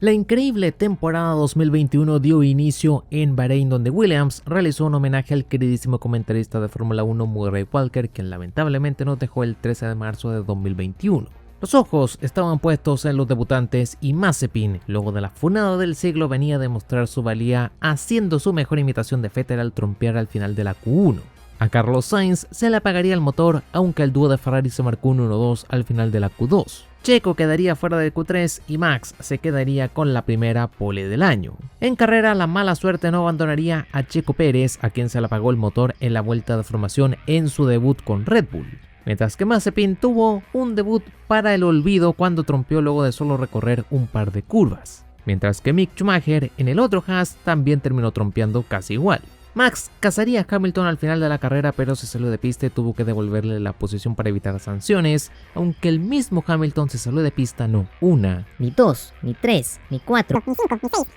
La increíble temporada 2021 dio inicio en Bahrein, donde Williams realizó un homenaje al queridísimo comentarista de Fórmula 1 Murray Walker, quien lamentablemente nos dejó el 13 de marzo de 2021. Los ojos estaban puestos en los debutantes y Mazepin, luego de la funada del siglo, venía a demostrar su valía haciendo su mejor imitación de Vettel al trompear al final de la Q1. A Carlos Sainz se le apagaría el motor, aunque el dúo de Ferrari se marcó un 1-2 al final de la Q2. Checo quedaría fuera de Q3 y Max se quedaría con la primera pole del año. En carrera, la mala suerte no abandonaría a Checo Pérez, a quien se le apagó el motor en la vuelta de formación en su debut con Red Bull. Mientras que Mazepin tuvo un debut para el olvido cuando trompeó luego de solo recorrer un par de curvas. Mientras que Mick Schumacher en el otro Haas también terminó trompeando casi igual. Max cazaría a Hamilton al final de la carrera, pero se salió de pista y tuvo que devolverle la posición para evitar sanciones, aunque el mismo Hamilton se salió de pista no una, ni dos, ni tres, ni cuatro, ni cinco, ni seis,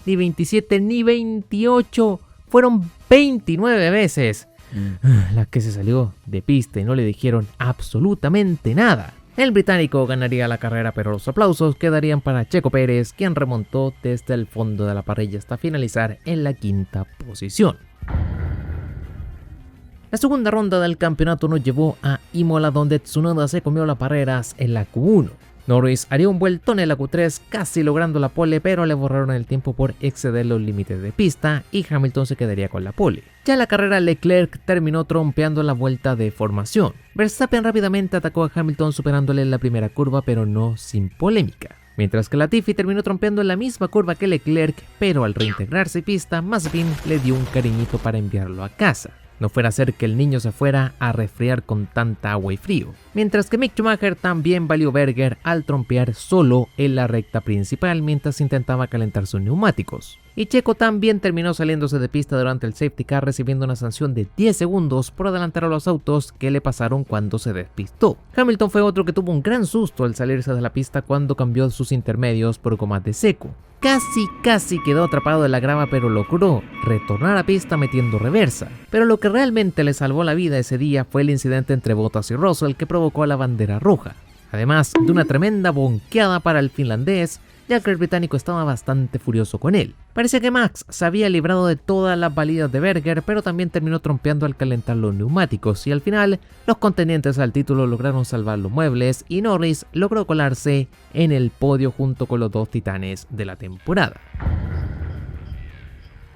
ni 27, ni 28, fueron 29 veces las que se salió de pista y no le dijeron absolutamente nada. El británico ganaría la carrera, pero los aplausos quedarían para Checo Pérez, quien remontó desde el fondo de la parrilla hasta finalizar en la quinta posición. La segunda ronda del campeonato nos llevó a Imola, donde Tsunoda se comió las barreras en la Q1. Norris haría un vueltón en la Q3, casi logrando la pole, pero le borraron el tiempo por exceder los límites de pista y Hamilton se quedaría con la pole. Ya en la carrera, Leclerc terminó trompeando la vuelta de formación. Verstappen rápidamente atacó a Hamilton superándole en la primera curva, pero no sin polémica. Mientras que Latifi terminó trompeando en la misma curva que Leclerc, pero al reintegrarse pista, Mazepin le dio un cariñito para enviarlo a casa. No fuera a ser que el niño se fuera a resfriar con tanta agua y frío. Mientras que Mick Schumacher también valió Berger al trompear solo en la recta principal mientras intentaba calentar sus neumáticos. Y Checo también terminó saliéndose de pista durante el safety car, recibiendo una sanción de 10 segundos por adelantar a los autos que le pasaron cuando se despistó. Hamilton fue otro que tuvo un gran susto al salirse de la pista cuando cambió sus intermedios por gomas de seco. Casi quedó atrapado en la grava, pero logró retornar a pista metiendo reversa. Pero lo que realmente le salvó la vida ese día fue el incidente entre Bottas y Russell, que provocó la bandera roja. Además de una tremenda bonqueada para el finlandés, ya que el británico estaba bastante furioso con él. Parecía que Max se había librado de todas las balidas de Berger, pero también terminó trompeando al calentar los neumáticos, y al final los contendientes al título lograron salvar los muebles y Norris logró colarse en el podio junto con los dos titanes de la temporada.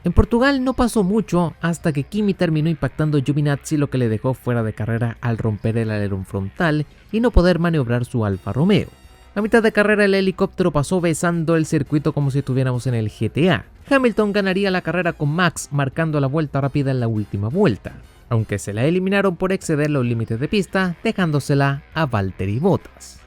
En Portugal no pasó mucho hasta que Kimi terminó impactando a Giovinazzi, lo que le dejó fuera de carrera al romper el alerón frontal y no poder maniobrar su Alfa Romeo. A mitad de carrera, el helicóptero pasó besando el circuito como si estuviéramos en el GTA. Hamilton ganaría la carrera con Max, marcando la vuelta rápida en la última vuelta, aunque se la eliminaron por exceder los límites de pista, dejándosela a Valtteri Bottas.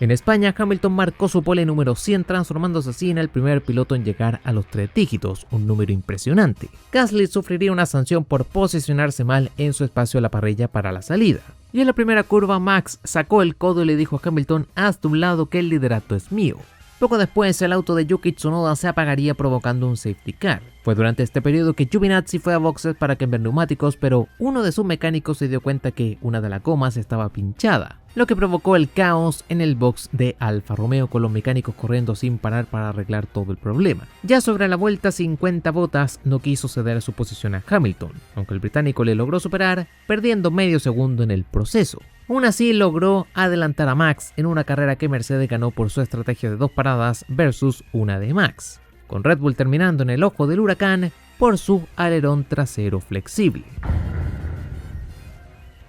En España, Hamilton marcó su pole número 100, transformándose así en el primer piloto en llegar a los 3 dígitos, un número impresionante. Gasly sufriría una sanción por posicionarse mal en su espacio a la parrilla para la salida. Y en la primera curva, Max sacó el codo y le dijo a Hamilton: hazte un lado que el liderato es mío. Poco después, el auto de Yuki Tsunoda se apagaría provocando un safety car. Fue durante este periodo que Giovinazzi fue a boxes para cambiar neumáticos, pero uno de sus mecánicos se dio cuenta que una de las gomas estaba pinchada, lo que provocó el caos en el box de Alfa Romeo, con los mecánicos corriendo sin parar para arreglar todo el problema. Ya sobre la vuelta 50, Bottas no quiso ceder su posición a Hamilton, aunque el británico le logró superar, perdiendo medio segundo en el proceso. Aún así, logró adelantar a Max en una carrera que Mercedes ganó por su estrategia de 2 paradas versus una de Max, con Red Bull terminando en el ojo del huracán por su alerón trasero flexible.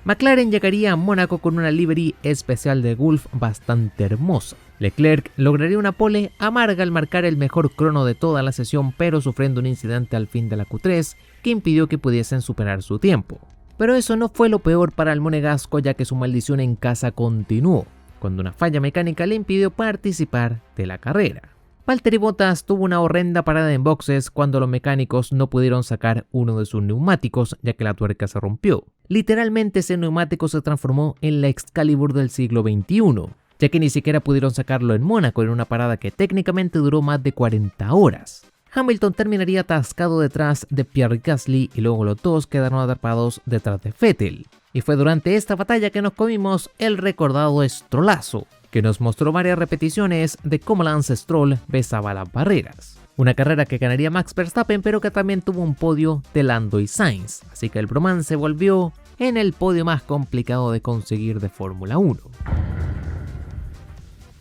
McLaren llegaría a Mónaco con una livery especial de Gulf bastante hermosa. Leclerc lograría una pole amarga al marcar el mejor crono de toda la sesión, pero sufriendo un incidente al fin de la Q3 que impidió que pudiesen superar su tiempo. Pero eso no fue lo peor para el monegasco, ya que su maldición en casa continuó, cuando una falla mecánica le impidió participar de la carrera. Valtteri Bottas tuvo una horrenda parada en boxes cuando los mecánicos no pudieron sacar uno de sus neumáticos, ya que la tuerca se rompió. Literalmente ese neumático se transformó en la Excalibur del siglo XXI, ya que ni siquiera pudieron sacarlo en Mónaco en una parada que técnicamente duró más de 40 horas. Hamilton terminaría atascado detrás de Pierre Gasly y luego los dos quedaron atrapados detrás de Vettel. Y fue durante esta batalla que nos comimos el recordado Strollazo, que nos mostró varias repeticiones de cómo Lance Stroll besaba las barreras. Una carrera que ganaría Max Verstappen, pero que también tuvo un podio de Lando y Sainz, así que el bromance se volvió en el podio más complicado de conseguir de Fórmula 1.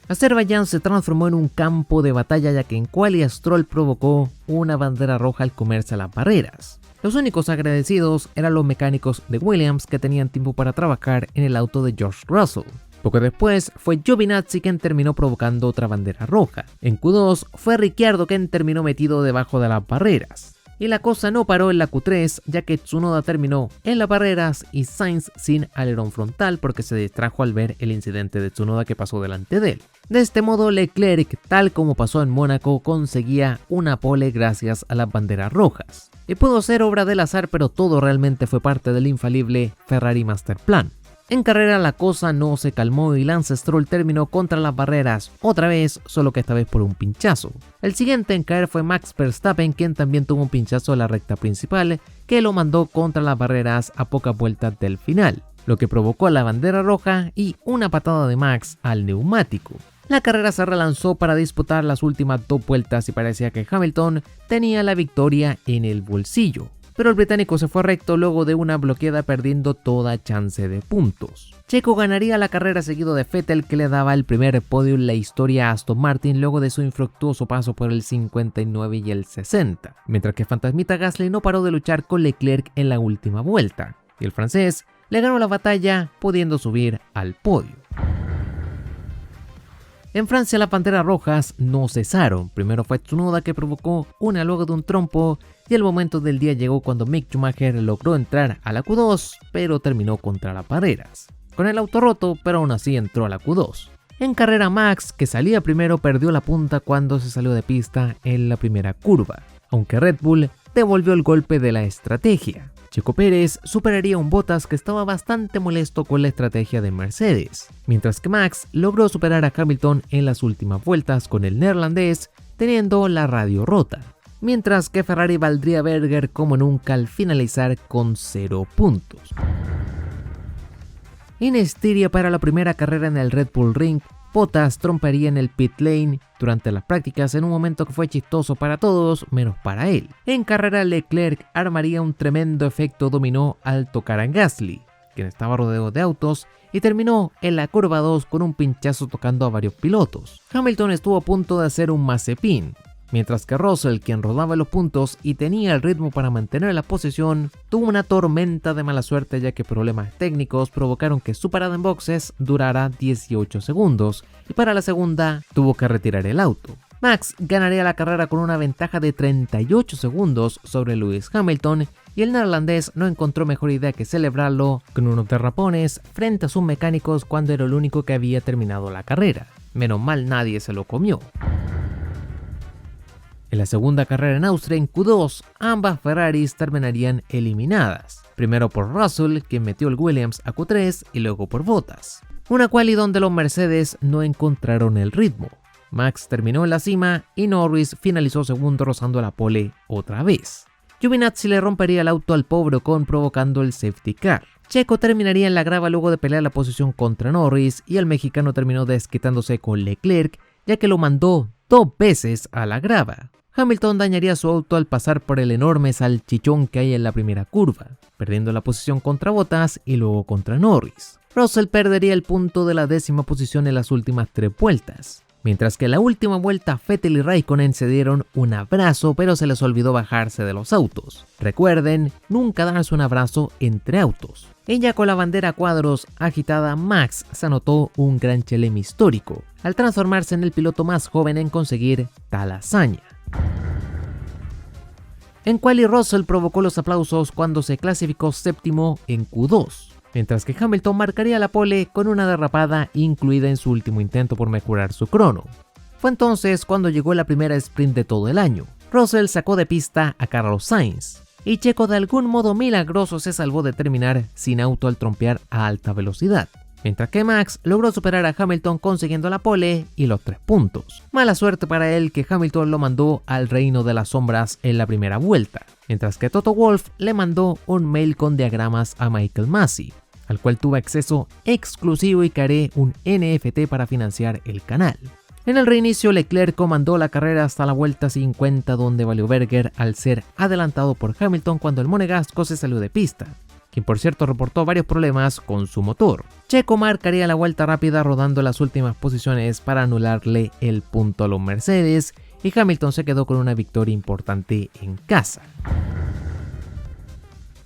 Azerbaiyán se transformó en un campo de batalla, ya que en quali Stroll provocó una bandera roja al comerse las barreras. Los únicos agradecidos eran los mecánicos de Williams, que tenían tiempo para trabajar en el auto de George Russell. Poco después fue Giovinazzi quien terminó provocando otra bandera roja. En Q2 fue Ricciardo quien terminó metido debajo de las barreras. Y la cosa no paró en la Q3, ya que Tsunoda terminó en las barreras y Sainz sin alerón frontal porque se distrajo al ver el incidente de Tsunoda que pasó delante de él. De este modo, Leclerc, tal como pasó en Mónaco, conseguía una pole gracias a las banderas rojas. Y pudo ser obra del azar, pero todo realmente fue parte del infalible Ferrari Master Plan. En carrera la cosa no se calmó y Lance Stroll terminó contra las barreras otra vez, solo que esta vez por un pinchazo. El siguiente en caer fue Max Verstappen, quien también tuvo un pinchazo en la recta principal que lo mandó contra las barreras a pocas vueltas del final, lo que provocó la bandera roja y una patada de Max al neumático. La carrera se relanzó para disputar las últimas 2 vueltas y parecía que Hamilton tenía la victoria en el bolsillo. Pero el británico se fue recto luego de una bloqueada, perdiendo toda chance de puntos. Checo ganaría la carrera seguido de Vettel, que le daba el primer podio en la historia a Aston Martin luego de su infructuoso paso por el 59 y el 60, mientras que Fantasmita Gasly no paró de luchar con Leclerc en la última vuelta, y el francés le ganó la batalla pudiendo subir al podio. En Francia las banderas rojas no cesaron. Primero fue Tsunoda que provocó una luego de un trompo, y el momento del día llegó cuando Mick Schumacher logró entrar a la Q2, pero terminó contra las barreras. Con el auto roto, pero aún así entró a la Q2. En carrera Max, que salía primero, perdió la punta cuando se salió de pista en la primera curva, aunque Red Bull devolvió el golpe de la estrategia. Checo Pérez superaría a un Bottas que estaba bastante molesto con la estrategia de Mercedes, mientras que Max logró superar a Hamilton en las últimas vueltas con el neerlandés teniendo la radio rota, mientras que Ferrari valdría a Berger como nunca al finalizar con 0 puntos. En Estiria, para la primera carrera en el Red Bull Ring, Bottas tromparía en el pit lane durante las prácticas en un momento que fue chistoso para todos menos para él. En carrera Leclerc armaría un tremendo efecto dominó al tocar a Gasly, quien estaba rodeado de autos, y terminó en la curva 2 con un pinchazo tocando a varios pilotos. Hamilton estuvo a punto de hacer un Mazepin, mientras que Russell, quien rodaba los puntos y tenía el ritmo para mantener la posición, tuvo una tormenta de mala suerte, ya que problemas técnicos provocaron que su parada en boxes durara 18 segundos y para la segunda tuvo que retirar el auto. Max ganaría la carrera con una ventaja de 38 segundos sobre Lewis Hamilton, y el neerlandés no encontró mejor idea que celebrarlo con unos derrapones frente a sus mecánicos cuando era el único que había terminado la carrera. Menos mal nadie se lo comió. En la segunda carrera en Austria, en Q2, ambas Ferraris terminarían eliminadas. Primero por Russell, quien metió el Williams a Q3, y luego por Bottas. Una quali donde los Mercedes no encontraron el ritmo. Max terminó en la cima y Norris finalizó segundo rozando la pole otra vez. Giovinazzi le rompería el auto al pobre Ocon provocando el safety car. Checo terminaría en la grava luego de pelear la posición contra Norris, y el mexicano terminó desquitándose con Leclerc, ya que lo mandó 2 veces a la grava. Hamilton dañaría su auto al pasar por el enorme salchichón que hay en la primera curva, perdiendo la posición contra Bottas y luego contra Norris. Russell perdería el punto de la 10ª posición en las últimas 3 vueltas, mientras que en la última vuelta Vettel y Raikkonen se dieron un abrazo, pero se les olvidó bajarse de los autos. Recuerden, nunca darse un abrazo entre autos. Y ya con la bandera a cuadros agitada, Max se anotó un gran chelem histórico, al transformarse en el piloto más joven en conseguir tal hazaña. En quali Russell provocó los aplausos cuando se clasificó séptimo en Q2, mientras que Hamilton marcaría la pole con una derrapada incluida en su último intento por mejorar su crono. Fue entonces cuando llegó la primera sprint de todo el año. Russell sacó de pista a Carlos Sainz, y Checo de algún modo milagroso se salvó de terminar sin auto al trompear a alta velocidad, mientras que Max logró superar a Hamilton consiguiendo la pole y los 3 puntos. Mala suerte para él que Hamilton lo mandó al reino de las sombras en la primera vuelta, mientras que Toto Wolff le mandó un mail con diagramas a Michael Masi. al cual tuve acceso exclusivo y creé un NFT para financiar el canal. En el reinicio, Leclerc comandó la carrera hasta la vuelta 50, donde valió Berger al ser adelantado por Hamilton cuando el monegasco se salió de pista, quien por cierto reportó varios problemas con su motor. Checo marcaría la vuelta rápida rodando las últimas posiciones para anularle el punto a los Mercedes, y Hamilton se quedó con una victoria importante en casa.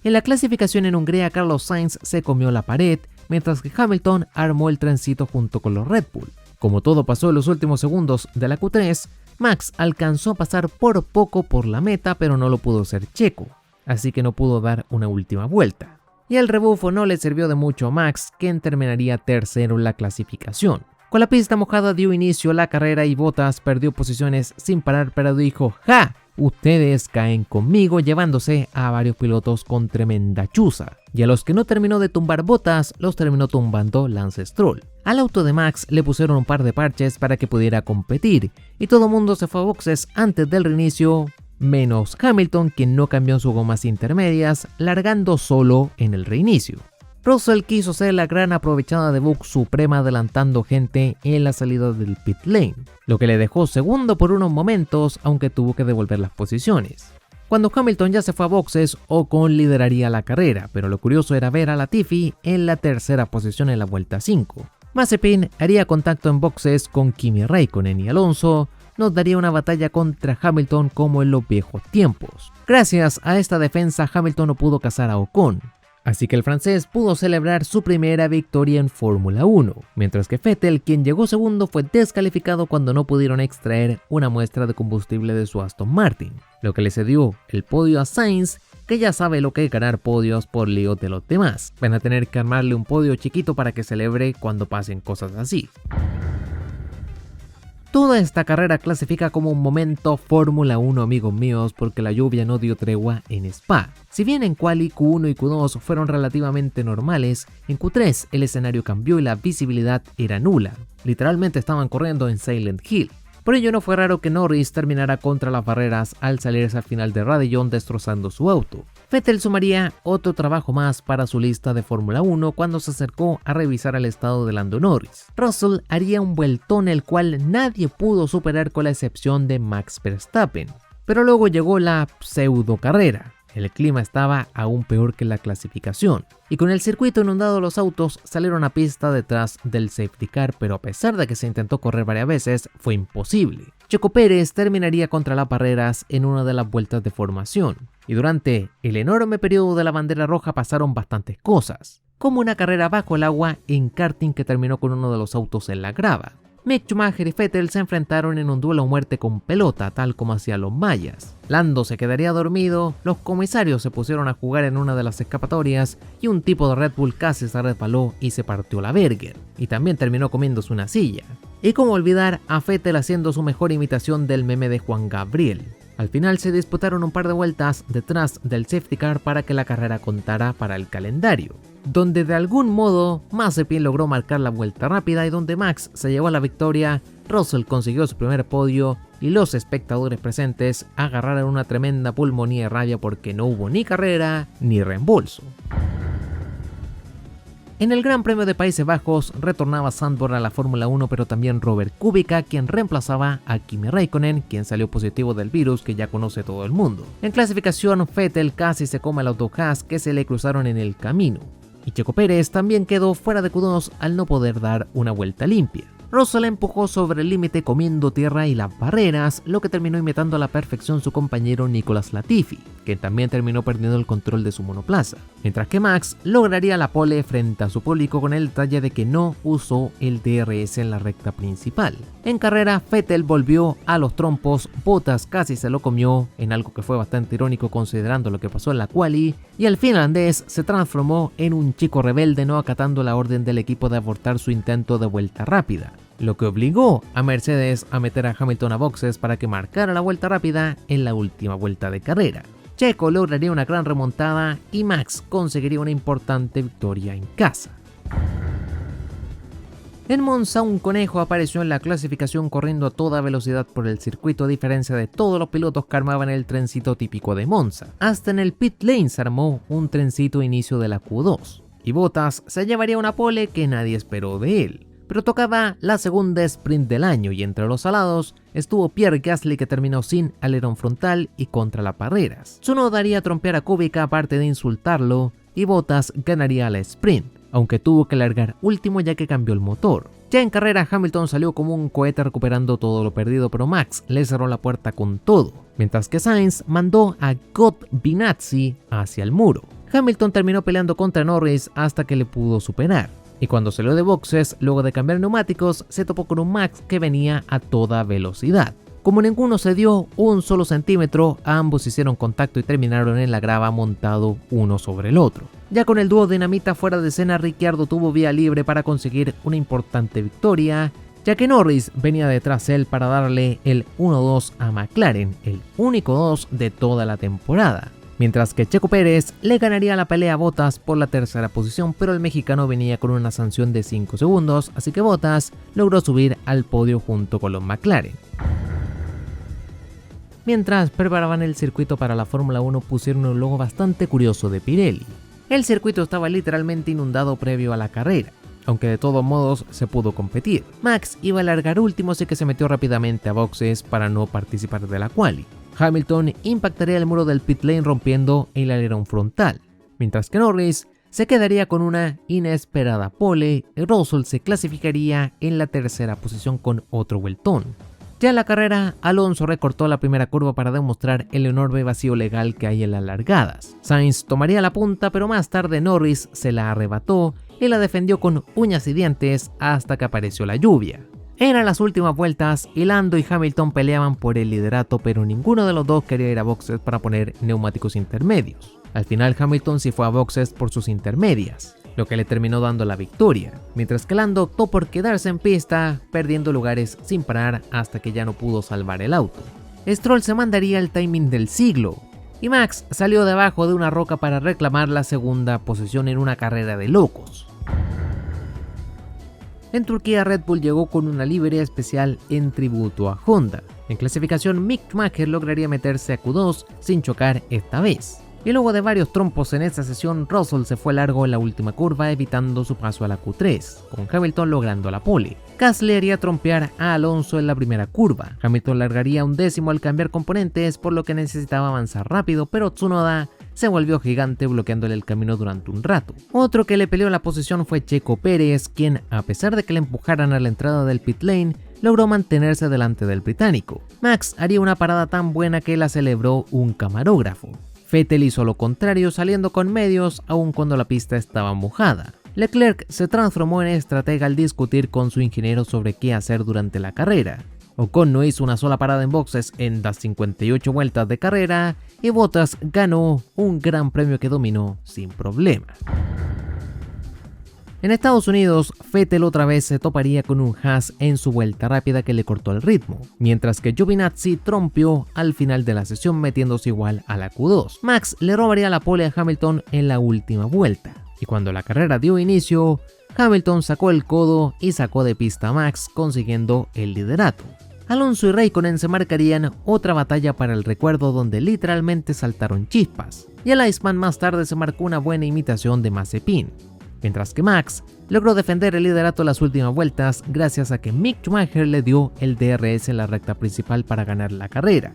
En la clasificación en Hungría, Carlos Sainz se comió la pared, mientras que Hamilton armó el trencito junto con los Red Bull. Como todo pasó en los últimos segundos de la Q3, Max alcanzó a pasar por poco por la meta, pero no lo pudo hacer Checo, así que no pudo dar una última vuelta. Y el rebufo no le sirvió de mucho a Max, quien terminaría tercero en la clasificación. Con la pista mojada dio inicio a la carrera y Bottas perdió posiciones sin parar, pero dijo: ¡ja! Ustedes caen conmigo, llevándose a varios pilotos con tremenda chuza. Y a los que no terminó de tumbar Bottas, los terminó tumbando Lance Stroll. Al auto de Max le pusieron un par de parches para que pudiera competir, y todo mundo se fue a boxes antes del reinicio, menos Hamilton, quien no cambió sus gomas intermedias, largando solo en el reinicio. Russell quiso ser la gran aprovechada de Buck Suprema, adelantando gente en la salida del pit lane, lo que le dejó segundo por unos momentos, aunque tuvo que devolver las posiciones. Cuando Hamilton ya se fue a boxes, Ocon lideraría la carrera, pero lo curioso era ver a Latifi en la tercera posición en la vuelta 5. Mazepin haría contacto en boxes con Kimi Räikkönen, y Alonso nos daría una batalla contra Hamilton como en los viejos tiempos. Gracias a esta defensa, Hamilton no pudo cazar a Ocon, así que el francés pudo celebrar su primera victoria en Fórmula 1, mientras que Vettel, quien llegó segundo, fue descalificado cuando no pudieron extraer una muestra de combustible de su Aston Martin, lo que le cedió el podio a Sainz, que ya sabe lo que es ganar podios por lío de los demás. Van a tener que armarle un podio chiquito para que celebre cuando pasen cosas así. Toda esta carrera clasifica como un momento Fórmula 1, amigos míos, porque la lluvia no dio tregua en Spa. Si bien en Quali Q1 y Q2 fueron relativamente normales, en Q3 el escenario cambió y la visibilidad era nula. Literalmente estaban corriendo en Silent Hill. Por ello no fue raro que Norris terminara contra las barreras al salirse al final de Radillon, destrozando su auto. Vettel sumaría otro trabajo más para su lista de Fórmula 1 cuando se acercó a revisar el estado de Lando Norris. Russell haría un vueltón el cual nadie pudo superar con la excepción de Max Verstappen. Pero luego llegó la pseudo carrera. El clima estaba aún peor que la clasificación, y con el circuito inundado los autos salieron a pista detrás del safety car, pero a pesar de que se intentó correr varias veces, fue imposible. Checo Pérez terminaría contra las barreras en una de las vueltas de formación, y durante el enorme periodo de la bandera roja pasaron bastantes cosas, como una carrera bajo el agua en karting que terminó con uno de los autos en la grava. Mick Schumacher y Vettel se enfrentaron en un duelo a muerte con pelota, tal como hacían los mayas. Lando se quedaría dormido, los comisarios se pusieron a jugar en una de las escapatorias y un tipo de Red Bull casi se resbaló y se partió la burger, y también terminó comiéndose una silla. Y cómo olvidar a Vettel haciendo su mejor imitación del meme de Juan Gabriel. Al final se disputaron un par de vueltas detrás del safety car para que la carrera contara para el calendario, donde de algún modo Mazepin logró marcar la vuelta rápida y donde Max se llevó la victoria, Russell consiguió su primer podio y los espectadores presentes agarraron una tremenda pulmonía de rabia porque no hubo ni carrera ni reembolso. En el Gran Premio de Países Bajos retornaba Zandvoort a la Fórmula 1, pero también Robert Kubica, quien reemplazaba a Kimi Räikkönen, quien salió positivo del virus que ya conoce todo el mundo. En clasificación, Vettel casi se come al auto Haas que se le cruzaron en el camino, y Checo Pérez también quedó fuera de Q2 al no poder dar una vuelta limpia. Russell empujó sobre el límite comiendo tierra y las barreras, lo que terminó imitando a la perfección su compañero Nicolas Latifi, que también terminó perdiendo el control de su monoplaza, mientras que Max lograría la pole frente a su público con el detalle de que no usó el DRS en la recta principal. En carrera, Vettel volvió a los trompos, Bottas casi se lo comió, en algo que fue bastante irónico considerando lo que pasó en la quali, y el finlandés se transformó en un chico rebelde no acatando la orden del equipo de abortar su intento de vuelta rápida, lo que obligó a Mercedes a meter a Hamilton a boxes para que marcara la vuelta rápida en la última vuelta de carrera. Checo lograría una gran remontada y Max conseguiría una importante victoria en casa. En Monza, un conejo apareció en la clasificación corriendo a toda velocidad por el circuito, a diferencia de todos los pilotos que armaban el trencito típico de Monza. Hasta en el pit lane se armó un trencito inicio de la Q2. y Bottas se llevaría una pole que nadie esperó de él. Pero tocaba la segunda sprint del año y entre los alados estuvo Pierre Gasly, que terminó sin alerón frontal y contra las barreras. Tsunoda haría trompear a Kubica aparte de insultarlo y Bottas ganaría la sprint, aunque tuvo que largar último ya que cambió el motor. Ya en carrera Hamilton salió como un cohete recuperando todo lo perdido, pero Max le cerró la puerta con todo, mientras que Sainz mandó a Giovinazzi hacia el muro. Hamilton terminó peleando contra Norris hasta que le pudo superar. Y cuando salió de boxes, luego de cambiar neumáticos, se topó con un Max que venía a toda velocidad. Como ninguno se dio un solo centímetro, ambos hicieron contacto y terminaron en la grava montado uno sobre el otro. Ya con el dúo dinamita fuera de escena, Ricciardo tuvo vía libre para conseguir una importante victoria, ya que Norris venía detrás de él para darle el 1-2 a McLaren, el único 2 de toda la temporada. Mientras que Checo Pérez le ganaría la pelea a Bottas por la tercera posición, pero el mexicano venía con una sanción de 5 segundos, así que Bottas logró subir al podio junto con los McLaren. Mientras preparaban el circuito para la Fórmula 1, pusieron un logo bastante curioso de Pirelli. El circuito estaba literalmente inundado previo a la carrera, aunque de todos modos se pudo competir. Max iba a largar último, así que se metió rápidamente a boxes para no participar de la quali. Hamilton impactaría el muro del pit lane rompiendo el alerón frontal, mientras que Norris se quedaría con una inesperada pole y Russell se clasificaría en la tercera posición con otro vueltón. Ya en la carrera, Alonso recortó la primera curva para demostrar el enorme vacío legal que hay en las largadas. Sainz tomaría la punta, pero más tarde Norris se la arrebató y la defendió con uñas y dientes hasta que apareció la lluvia. Eran las últimas vueltas y Lando y Hamilton peleaban por el liderato, pero ninguno de los dos quería ir a boxes para poner neumáticos intermedios. Al final Hamilton sí fue a boxes por sus intermedias, lo que le terminó dando la victoria, mientras que Lando optó por quedarse en pista, perdiendo lugares sin parar hasta que ya no pudo salvar el auto. Stroll se mandaría el timing del siglo, y Max salió debajo de una roca para reclamar la segunda posición en una carrera de locos. En Turquía, Red Bull llegó con una librería especial en tributo a Honda. En clasificación, Mick Schumacher lograría meterse a Q2 sin chocar esta vez. Y luego de varios trompos en esta sesión, Russell se fue largo en la última curva, evitando su paso a la Q3, con Hamilton logrando la pole. Gasly haría trompear a Alonso en la primera curva. Hamilton largaría un décimo al cambiar componentes, por lo que necesitaba avanzar rápido, pero Tsunoda se volvió gigante bloqueándole el camino durante un rato. Otro que le peleó la posición fue Checo Pérez, quien, a pesar de que le empujaran a la entrada del pit lane, logró mantenerse delante del británico. Max haría una parada tan buena que la celebró un camarógrafo. Vettel hizo lo contrario, saliendo con medios aun cuando la pista estaba mojada. Leclerc se transformó en estratega al discutir con su ingeniero sobre qué hacer durante la carrera. Ocon no hizo una sola parada en boxes en las 58 vueltas de carrera y Bottas ganó un gran premio que dominó sin problema. En Estados Unidos, Vettel otra vez se toparía con un Haas en su vuelta rápida que le cortó el ritmo, mientras que Giovinazzi trompeó al final de la sesión metiéndose igual a la Q2. Max le robaría la pole a Hamilton en la última vuelta, y cuando la carrera dio inicio, Hamilton sacó el codo y sacó de pista a Max, consiguiendo el liderato. Alonso y Raikkonen se marcarían otra batalla para el recuerdo donde literalmente saltaron chispas, y el Iceman más tarde se marcó una buena imitación de Mazepin, mientras que Max logró defender el liderato las últimas vueltas gracias a que Mick Schumacher le dio el DRS en la recta principal para ganar la carrera.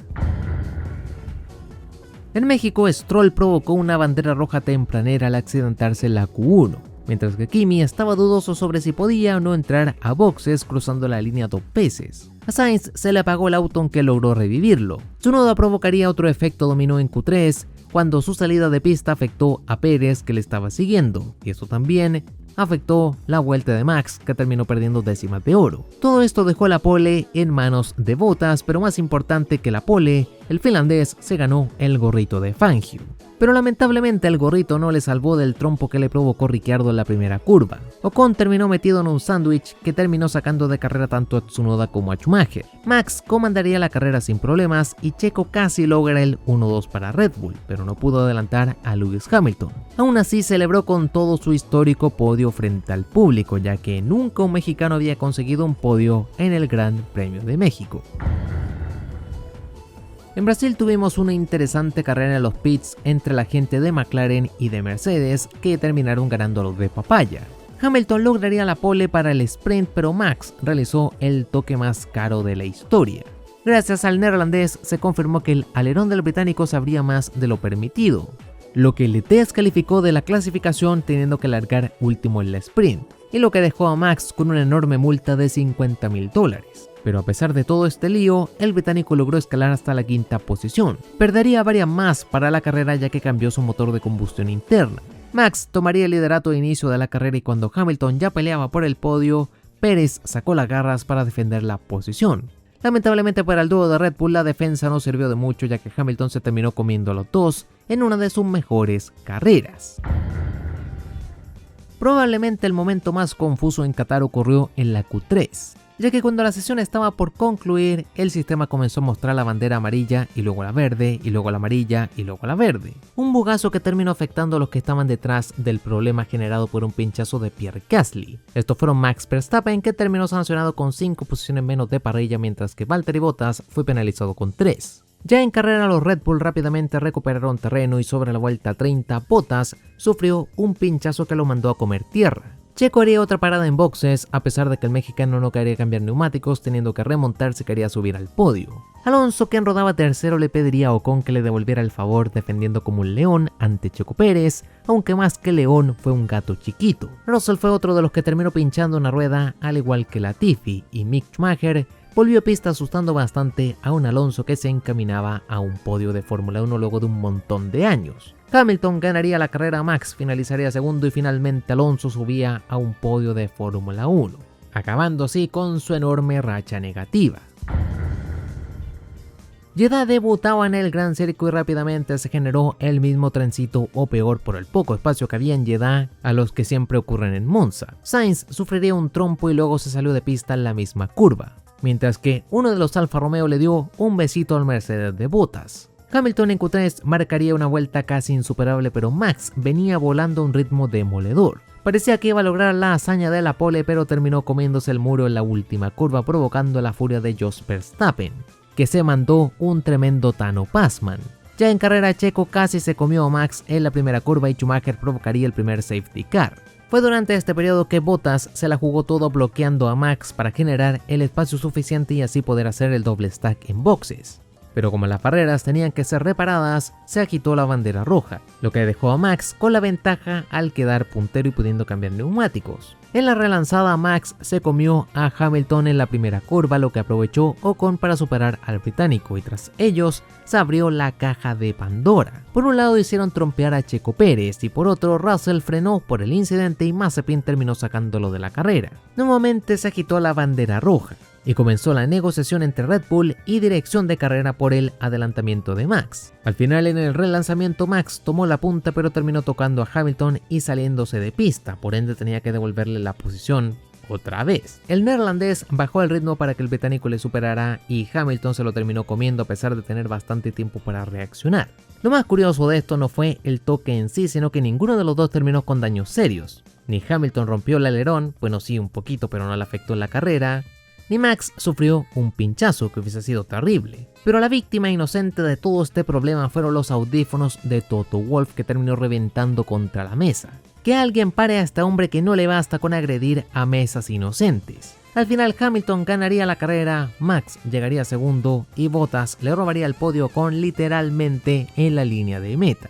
En México, Stroll provocó una bandera roja tempranera al accidentarse en la Q1, mientras que Kimi estaba dudoso sobre si podía o no entrar a boxes cruzando la línea 2 veces. A Sainz se le apagó el auto aunque logró revivirlo. Tsunoda provocaría otro efecto dominó en Q3 cuando su salida de pista afectó a Pérez que le estaba siguiendo, y eso también afectó la vuelta de Max, que terminó perdiendo décimas de oro. Todo esto dejó la pole en manos de Bottas, pero más importante que la pole, el finlandés se ganó el gorrito de Fangio. Pero lamentablemente el gorrito no le salvó del trompo que le provocó Ricciardo en la primera curva. Ocon terminó metido en un sándwich que terminó sacando de carrera tanto a Tsunoda como a Schumacher. Max comandaría la carrera sin problemas y Checo casi logra el 1-2 para Red Bull, pero no pudo adelantar a Lewis Hamilton. Aún así celebró con todo su histórico podio frente al público, ya que nunca un mexicano había conseguido un podio en el Gran Premio de México. En Brasil tuvimos una interesante carrera en los pits entre la gente de McLaren y de Mercedes, que terminaron ganando los de papaya. Hamilton lograría la pole para el sprint, pero Max realizó el toque más caro de la historia. Gracias al neerlandés se confirmó que el alerón del británico se abría más de lo permitido, lo que le descalificó de la clasificación, teniendo que largar último en la sprint, y lo que dejó a Max con una enorme multa de $50.000. Pero a pesar de todo este lío, el británico logró escalar hasta la quinta posición. Perdería varias más para la carrera, ya que cambió su motor de combustión interna. Max tomaría el liderato de inicio de la carrera, y cuando Hamilton ya peleaba por el podio, Pérez sacó las garras para defender la posición. Lamentablemente para el dúo de Red Bull la defensa no sirvió de mucho, ya que Hamilton se terminó comiendo a los dos en una de sus mejores carreras. Probablemente el momento más confuso en Qatar ocurrió en la Q3, ya que cuando la sesión estaba por concluir, el sistema comenzó a mostrar la bandera amarilla y luego la verde y luego la amarilla y luego la verde. Un bugazo que terminó afectando a los que estaban detrás del problema generado por un pinchazo de Pierre Gasly. Estos fueron Max Verstappen, que terminó sancionado con 5 posiciones menos de parrilla, mientras que Valtteri Bottas fue penalizado con 3. Ya en carrera los Red Bull rápidamente recuperaron terreno, y sobre la vuelta 30 Bottas sufrió un pinchazo que lo mandó a comer tierra. Checo haría otra parada en boxes, a pesar de que el mexicano no quería cambiar neumáticos, teniendo que remontar si quería subir al podio. Alonso, quien rodaba tercero, le pediría a Ocon que le devolviera el favor, defendiendo como un león ante Checo Pérez, aunque más que león fue un gato chiquito. Russell fue otro de los que terminó pinchando una rueda, al igual que Latifi, y Mick Schumacher volvió a pista asustando bastante a un Alonso que se encaminaba a un podio de Fórmula 1 luego de un montón de años. Hamilton ganaría la carrera, Max finalizaría segundo y finalmente Alonso subía a un podio de Fórmula 1, acabando así con su enorme racha negativa. Jeddah debutaba en el Gran Circo y rápidamente se generó el mismo trencito, o peor, por el poco espacio que había en Jeddah, a los que siempre ocurren en Monza. Sainz sufriría un trompo y luego se salió de pista en la misma curva, mientras que uno de los Alfa Romeo le dio un besito al Mercedes de Bottas. Hamilton en Q3 marcaría una vuelta casi insuperable, pero Max venía volando a un ritmo demoledor. Parecía que iba a lograr la hazaña de la pole, pero terminó comiéndose el muro en la última curva, provocando la furia de Jos Verstappen, que se mandó un tremendo Tano Passman. Ya en carrera, Checo casi se comió a Max en la primera curva y Schumacher provocaría el primer safety car. Fue durante este periodo que Bottas se la jugó todo bloqueando a Max para generar el espacio suficiente y así poder hacer el doble stack en boxes. Pero como las barreras tenían que ser reparadas, se agitó la bandera roja, lo que dejó a Max con la ventaja al quedar puntero y pudiendo cambiar neumáticos. En la relanzada, Max se comió a Hamilton en la primera curva, lo que aprovechó Ocon para superar al británico, y tras ellos se abrió la caja de Pandora. Por un lado hicieron trompear a Checo Pérez y por otro Russell frenó por el incidente y Mazepin terminó sacándolo de la carrera. Nuevamente se agitó la bandera roja y comenzó la negociación entre Red Bull y dirección de carrera por el adelantamiento de Max. Al final, en el relanzamiento, Max tomó la punta pero terminó tocando a Hamilton y saliéndose de pista, por ende tenía que devolverle la posición otra vez. El neerlandés bajó el ritmo para que el británico le superara y Hamilton se lo terminó comiendo a pesar de tener bastante tiempo para reaccionar. Lo más curioso de esto no fue el toque en sí, sino que ninguno de los dos terminó con daños serios. Ni Hamilton rompió el alerón, bueno sí un poquito pero no le afectó en la carrera, ni Max sufrió un pinchazo que hubiese sido terrible. Pero la víctima inocente de todo este problema fueron los audífonos de Toto Wolff, que terminó reventando contra la mesa. Que alguien pare a este hombre que no le basta con agredir a mesas inocentes. Al final Hamilton ganaría la carrera, Max llegaría segundo y Bottas le robaría el podio con literalmente en la línea de meta.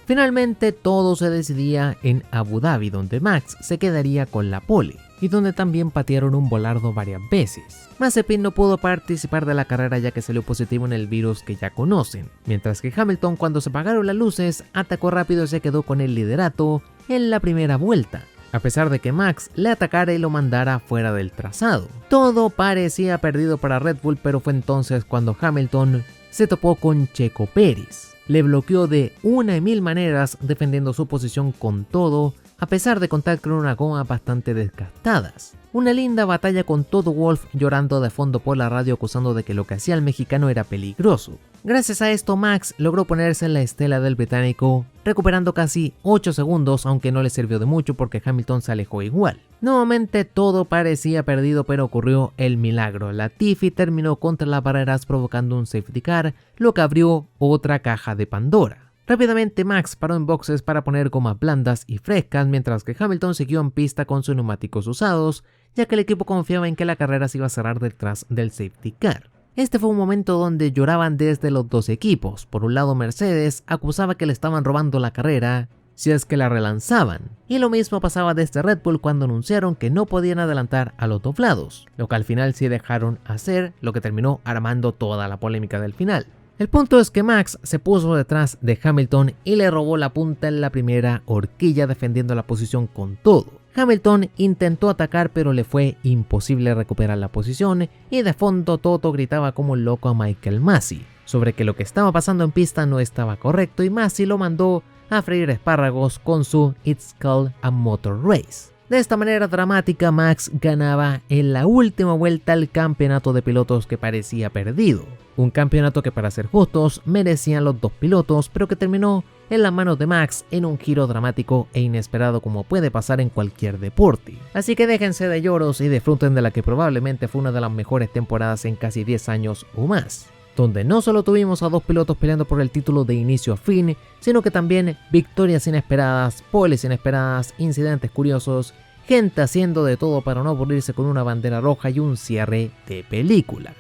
Finalmente todo se decidía en Abu Dhabi, donde Max se quedaría con la pole y donde también patearon un volardo varias veces. Mazepin no pudo participar de la carrera ya que salió positivo en el virus que ya conocen, mientras que Hamilton, cuando se apagaron las luces, atacó rápido y se quedó con el liderato en la primera vuelta, a pesar de que Max le atacara y lo mandara fuera del trazado. Todo parecía perdido para Red Bull, pero fue entonces cuando Hamilton se topó con Checo Pérez. Le bloqueó de una y mil maneras, defendiendo su posición con todo, a pesar de contar con una goma bastante desgastadas. Una linda batalla con Toto Wolff llorando de fondo por la radio, acusando de que lo que hacía el mexicano era peligroso. Gracias a esto, Max logró ponerse en la estela del británico, recuperando casi 8 segundos, aunque no le sirvió de mucho porque Hamilton se alejó igual. Nuevamente todo parecía perdido, pero ocurrió el milagro. Latifi terminó contra las barreras provocando un safety car, lo que abrió otra caja de Pandora. Rápidamente Max paró en boxes para poner gomas blandas y frescas, mientras que Hamilton siguió en pista con sus neumáticos usados, ya que el equipo confiaba en que la carrera se iba a cerrar detrás del safety car. Este fue un momento donde lloraban desde los dos equipos. Por un lado, Mercedes acusaba que le estaban robando la carrera si es que la relanzaban, y lo mismo pasaba desde Red Bull cuando anunciaron que no podían adelantar a los dos lados, lo que al final sí dejaron hacer, lo que terminó armando toda la polémica del final. El punto es que Max se puso detrás de Hamilton y le robó la punta en la primera horquilla, defendiendo la posición con todo. Hamilton intentó atacar, pero le fue imposible recuperar la posición, y de fondo Toto gritaba como un loco a Michael Masi sobre que lo que estaba pasando en pista no estaba correcto, y Masi lo mandó a freír espárragos con su It's Called a Motor Race. De esta manera dramática, Max ganaba en la última vuelta el campeonato de pilotos que parecía perdido. Un campeonato que, para ser justos, merecían los dos pilotos, pero que terminó en las manos de Max en un giro dramático e inesperado como puede pasar en cualquier deporte. Así que déjense de lloros y disfruten de la que probablemente fue una de las mejores temporadas en casi 10 años o más, donde no solo tuvimos a dos pilotos peleando por el título de inicio a fin, sino que también victorias inesperadas, poles inesperadas, incidentes curiosos, gente haciendo de todo para no aburrirse con una bandera roja y un cierre de película.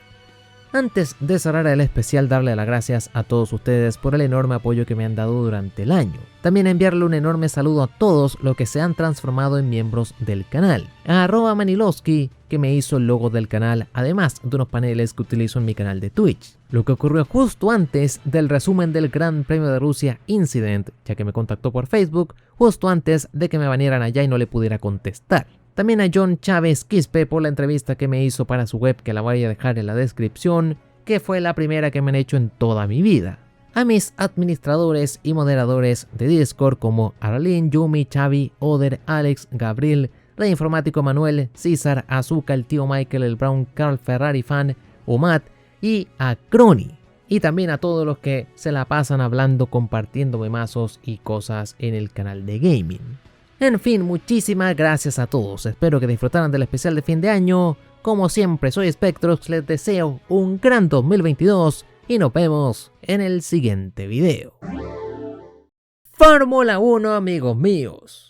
Antes de cerrar el especial, darle las gracias a todos ustedes por el enorme apoyo que me han dado durante el año. También enviarle un enorme saludo a todos los que se han transformado en miembros del canal. A @Manilowski, que me hizo el logo del canal, además de unos paneles que utilizo en mi canal de Twitch. Lo que ocurrió justo antes del resumen del Gran Premio de Rusia Incident, ya que me contactó por Facebook justo antes de que me banearan allá y no le pudiera contestar. También a John Chávez Quispe por la entrevista que me hizo para su web, que la voy a dejar en la descripción, que fue la primera que me han hecho en toda mi vida. A mis administradores y moderadores de Discord como Arlene, Yumi, Chavi, Oder, Alex, Gabriel, Rey Informático Manuel, César, Azuka, el tío Michael, el Brown, Carl Ferrari Fan, Omat y a Crony. Y también a todos los que se la pasan hablando, compartiendo memazos y cosas en el canal de gaming. En fin, muchísimas gracias a todos. Espero que disfrutaran del especial de fin de año. Como siempre, soy Spectrox, les deseo un gran 2022 y nos vemos en el siguiente video. Fórmula 1, amigos míos.